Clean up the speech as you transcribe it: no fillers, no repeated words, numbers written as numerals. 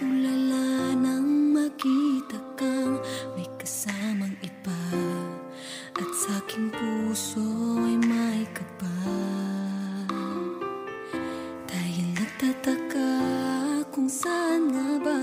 Tulala nang makita kang may kasamang iba, at sa aking puso ay may kaba. Dahil nagtataka kung saan nga ba